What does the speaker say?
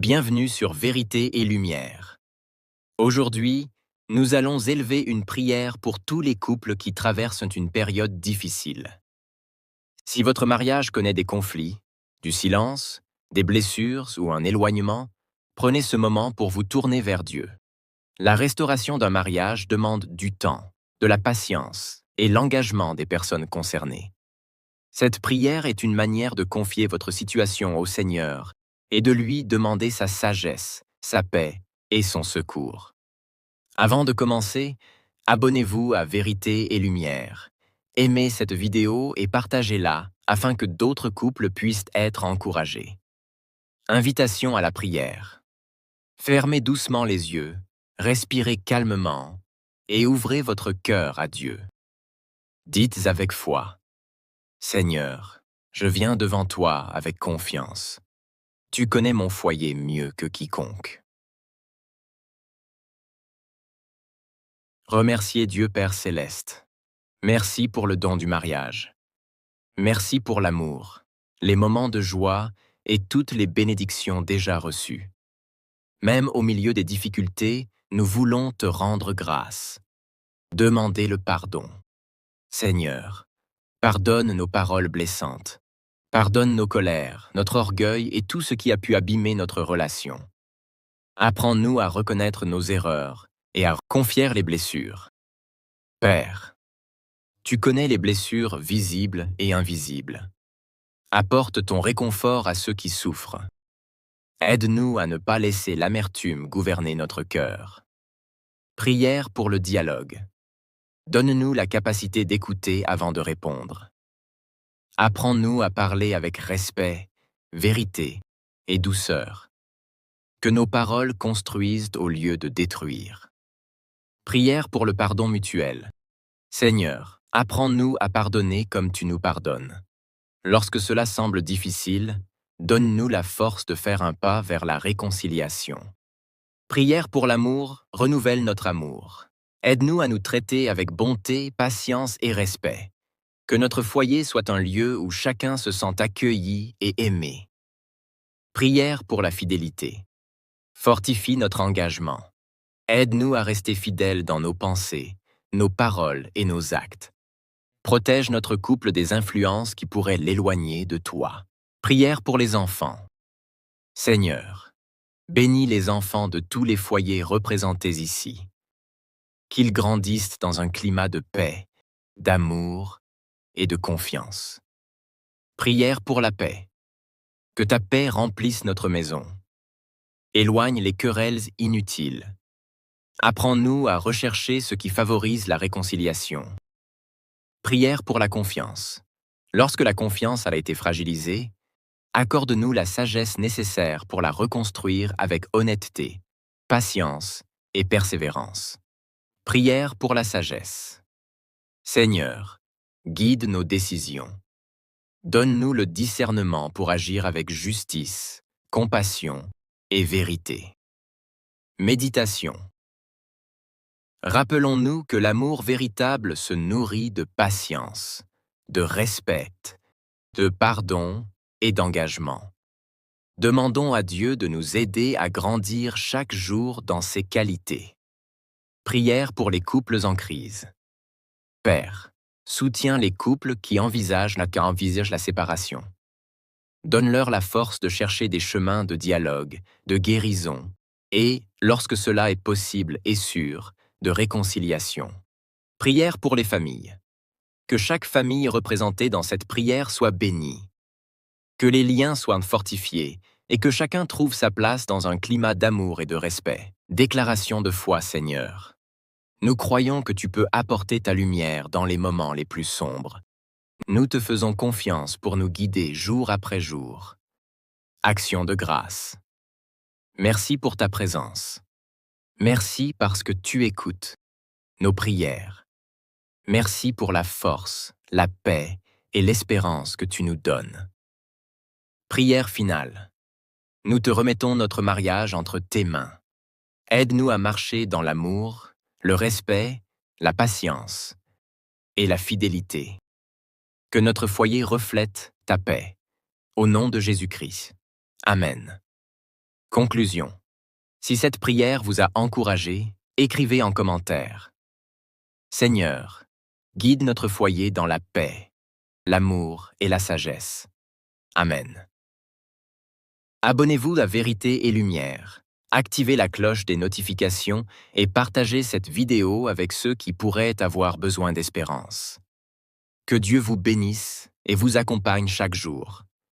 Bienvenue sur Vérité et Lumière. Aujourd'hui, nous allons élever une prière pour tous les couples qui traversent une période difficile. Si votre mariage connaît des conflits, du silence, des blessures ou un éloignement, prenez ce moment pour vous tourner vers Dieu. La restauration d'un mariage demande du temps, de la patience et l'engagement des personnes concernées. Cette prière est une manière de confier votre situation au Seigneur et de lui demander sa sagesse, sa paix et son secours. Avant de commencer, abonnez-vous à Vérité et Lumière. Aimez cette vidéo et partagez-la afin que d'autres couples puissent être encouragés. Invitation à la prière. Fermez doucement les yeux, respirez calmement et ouvrez votre cœur à Dieu. Dites avec foi: Seigneur, je viens devant toi avec confiance. Tu connais mon foyer mieux que quiconque. Remerciez Dieu Père Céleste. Merci pour le don du mariage. Merci pour l'amour, les moments de joie et toutes les bénédictions déjà reçues. Même au milieu des difficultés, nous voulons te rendre grâce. Demandez le pardon. Seigneur, pardonne nos paroles blessantes. Pardonne nos colères, notre orgueil et tout ce qui a pu abîmer notre relation. Apprends-nous à reconnaître nos erreurs et à confier les blessures. Père, tu connais les blessures visibles et invisibles. Apporte ton réconfort à ceux qui souffrent. Aide-nous à ne pas laisser l'amertume gouverner notre cœur. Prière pour le dialogue. Donne-nous la capacité d'écouter avant de répondre. Apprends-nous à parler avec respect, vérité et douceur. Que nos paroles construisent au lieu de détruire. Prière pour le pardon mutuel. Seigneur, apprends-nous à pardonner comme tu nous pardonnes. Lorsque cela semble difficile, donne-nous la force de faire un pas vers la réconciliation. Prière pour l'amour, renouvelle notre amour. Aide-nous à nous traiter avec bonté, patience et respect. Que notre foyer soit un lieu où chacun se sent accueilli et aimé. Prière pour la fidélité. Fortifie notre engagement. Aide-nous à rester fidèles dans nos pensées, nos paroles et nos actes. Protège notre couple des influences qui pourraient l'éloigner de toi. Prière pour les enfants. Seigneur, bénis les enfants de tous les foyers représentés ici. Qu'ils grandissent dans un climat de paix, d'amour et de confiance. Prière pour la paix. Que ta paix remplisse notre maison. Éloigne les querelles inutiles. Apprends-nous à rechercher ce qui favorise la réconciliation. Prière pour la confiance. Lorsque la confiance a été fragilisée, accorde-nous la sagesse nécessaire pour la reconstruire avec honnêteté, patience et persévérance. Prière pour la sagesse. Seigneur, guide nos décisions. Donne-nous le discernement pour agir avec justice, compassion et vérité. Méditation. Rappelons-nous que l'amour véritable se nourrit de patience, de respect, de pardon et d'engagement. Demandons à Dieu de nous aider à grandir chaque jour dans ces qualités. Prière pour les couples en crise. Père, soutiens les couples qui envisagent la séparation. Donne-leur la force de chercher des chemins de dialogue, de guérison et, lorsque cela est possible et sûr, de réconciliation. Prière pour les familles. Que chaque famille représentée dans cette prière soit bénie. Que les liens soient fortifiés et que chacun trouve sa place dans un climat d'amour et de respect. Déclaration de foi, Seigneur. Nous croyons que tu peux apporter ta lumière dans les moments les plus sombres. Nous te faisons confiance pour nous guider jour après jour. Action de grâce. Merci pour ta présence. Merci parce que tu écoutes nos prières. Merci pour la force, la paix et l'espérance que tu nous donnes. Prière finale. Nous te remettons notre mariage entre tes mains. Aide-nous à marcher dans l'amour, le respect, la patience et la fidélité. Que notre foyer reflète ta paix. Au nom de Jésus-Christ. Amen. Conclusion. Si cette prière vous a encouragé, écrivez en commentaire. Seigneur, guide notre foyer dans la paix, l'amour et la sagesse. Amen. Abonnez-vous à Vérité et Lumière, activez la cloche des notifications et partagez cette vidéo avec ceux qui pourraient avoir besoin d'espérance. Que Dieu vous bénisse et vous accompagne chaque jour.